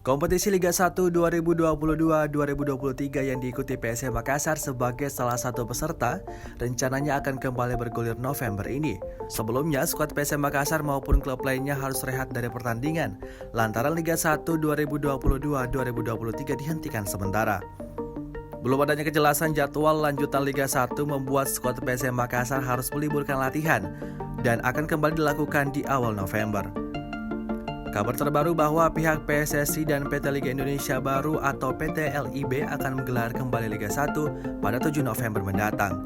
Kompetisi Liga 1 2022-2023 yang diikuti PSM Makassar sebagai salah satu peserta rencananya akan kembali bergulir November ini. Sebelumnya, skuad PSM Makassar maupun klub lainnya harus rehat dari pertandingan lantaran Liga 1 2022-2023 dihentikan sementara. Belum adanya kejelasan jadwal lanjutan Liga 1 membuat skuad PSM Makassar harus meliburkan latihan dan akan kembali dilakukan di awal November. Kabar terbaru bahwa pihak PSSI dan PT Liga Indonesia Baru atau PT LIB akan menggelar kembali Liga 1 pada 7 November mendatang.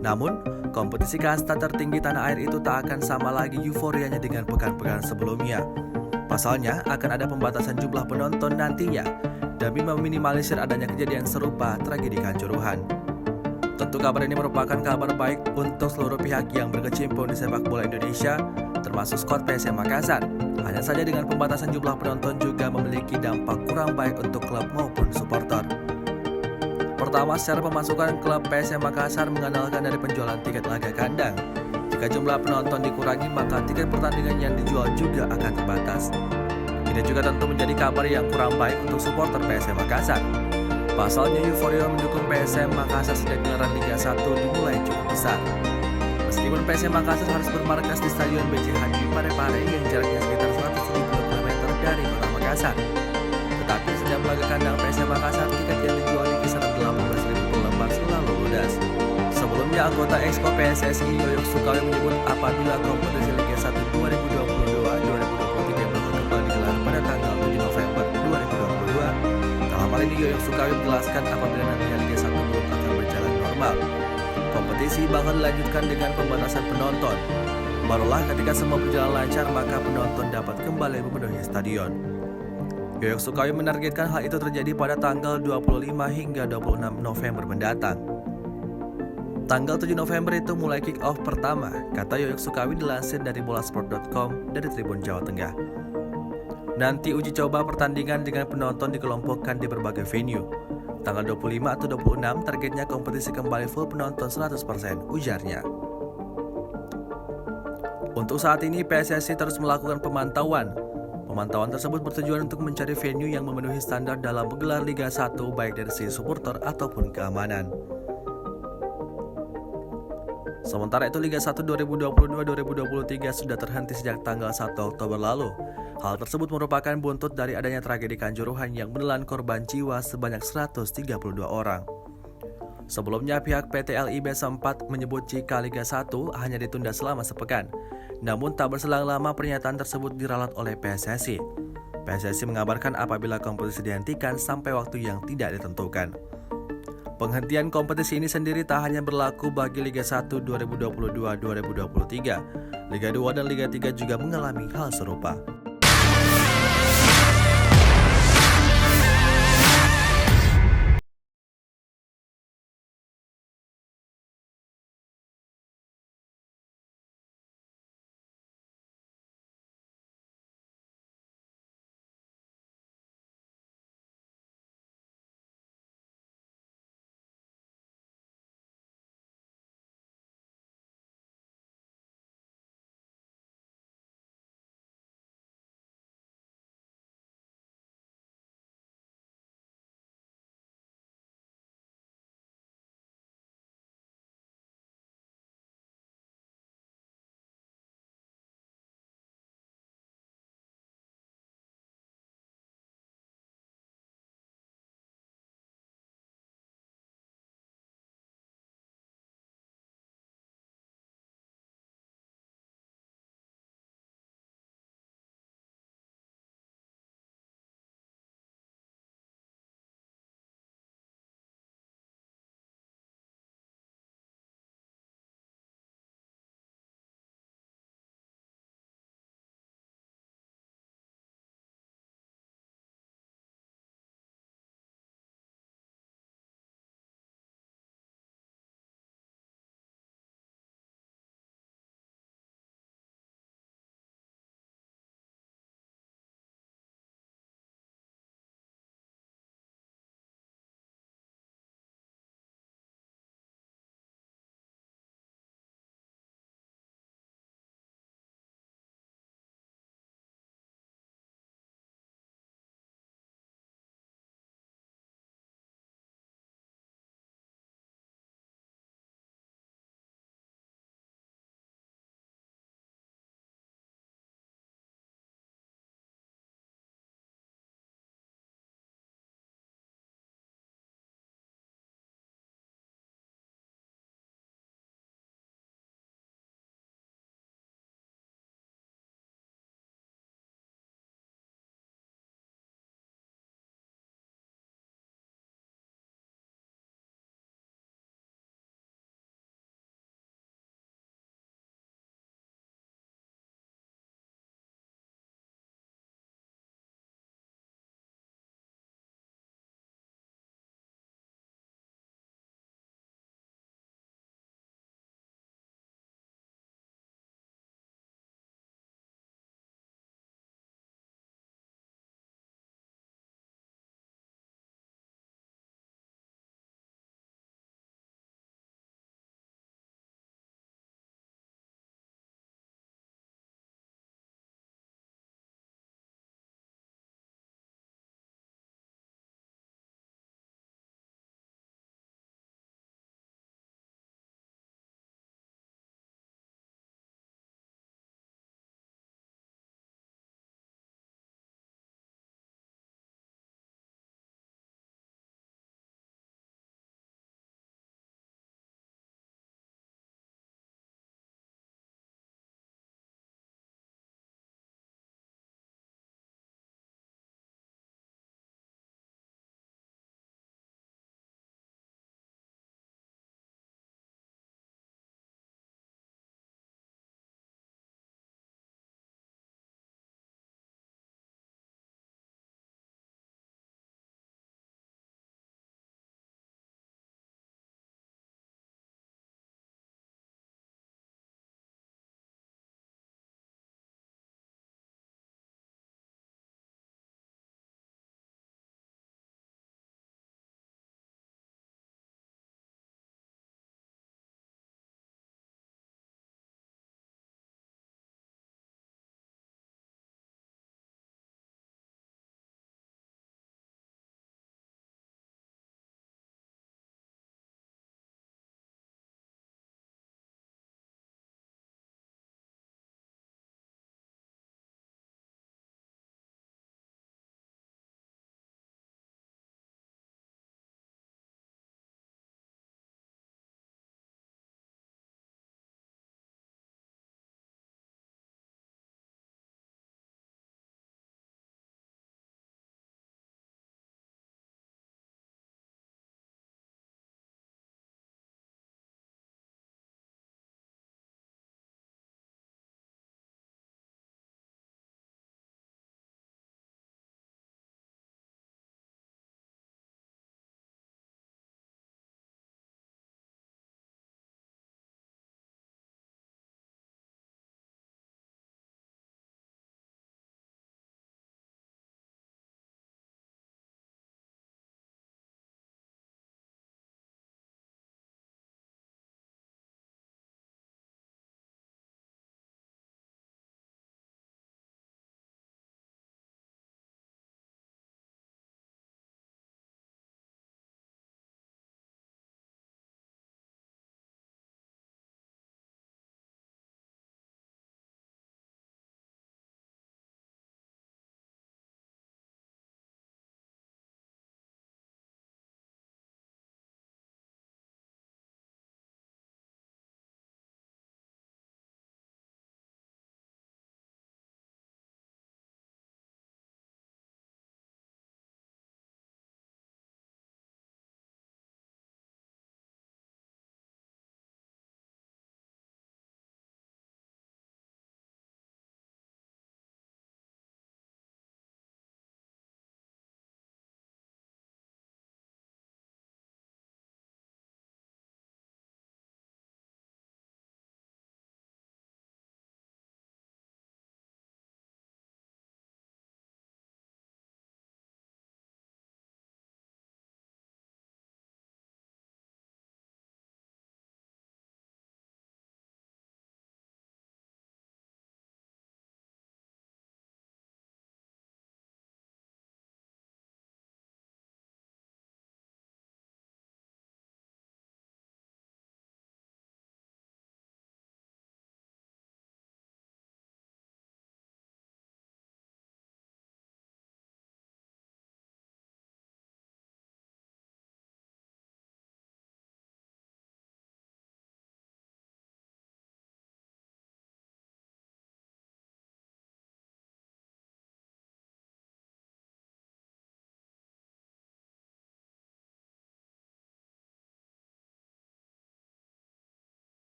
Namun, kompetisi kasta tertinggi tanah air itu tak akan sama lagi euforianya dengan pekan-pekan sebelumnya. Pasalnya, akan ada pembatasan jumlah penonton nantinya demi meminimalisir adanya kejadian serupa tragedi Kanjuruhan. Tentu kabar ini merupakan kabar baik untuk seluruh pihak yang berkecimpung di sepak bola Indonesia, termasuk skuad PSM Makassar. Hanya saja dengan pembatasan jumlah penonton juga memiliki dampak kurang baik untuk klub maupun supporter. Pertama, secara pemasukan klub PSM Makassar mengandalkan dari penjualan tiket laga kandang. Jika jumlah penonton dikurangi, maka tiket pertandingan yang dijual juga akan terbatas. Ini juga tentu menjadi kabar yang kurang baik untuk supporter PSM Makassar. Pasalnya euforia mendukung PSM Makassar sejak gelaran Liga 1 dimulai cukup besar. Meskipun PSM Makassar harus bermarkas di Stadion B.J. Habibie Parepare yang jaraknya sekitar 170 km dari kota Makassar. Tetapi setiap laga kandang PSM Makassar, tiket yang dijual di kisaran 18.000 per lembar selalu ludes. Sebelumnya, anggota Exco PSSI Yoyok Sukawi menyebut apabila kompetisi Liga 1 2022-2023 bakal kembali digelar pada tanggal 7 November 2022. Dalam hal ini, Yoyok Sukawi menjelaskan apabila nantinya Liga 1 belum akan berjalan normal, kompetisi bakal dilanjutkan dengan pembatasan penonton. Barulah ketika semua berjalan lancar, maka penonton dapat kembali memenuhi stadion. Yoyok Sukawi menargetkan hal itu terjadi pada tanggal 25 hingga 26 November mendatang. Tanggal 7 November itu mulai kick off pertama, kata Yoyok Sukawi dilansir dari bolasport.com dari Tribun Jawa Tengah. Nanti uji coba pertandingan dengan penonton dikelompokkan di berbagai venue. Tanggal 25 atau 26 targetnya kompetisi kembali full penonton 100%, ujarnya. Untuk saat ini PSSI terus melakukan pemantauan. Pemantauan tersebut bertujuan untuk mencari venue yang memenuhi standar dalam menggelar Liga 1 baik dari sisi supporter ataupun keamanan. Sementara itu Liga 1 2022-2023 sudah terhenti sejak tanggal 1 Oktober lalu. Hal tersebut merupakan buntut dari adanya tragedi Kanjuruhan yang menelan korban jiwa sebanyak 132 orang. Sebelumnya pihak PT LIB sempat menyebut jika Liga 1 hanya ditunda selama sepekan. Namun tak berselang lama pernyataan tersebut diralat oleh PSSI. PSSI mengabarkan apabila kompetisi dihentikan sampai waktu yang tidak ditentukan. Penghentian kompetisi ini sendiri tak hanya berlaku bagi Liga 1 2022-2023. Liga 2 dan Liga 3 juga mengalami hal serupa.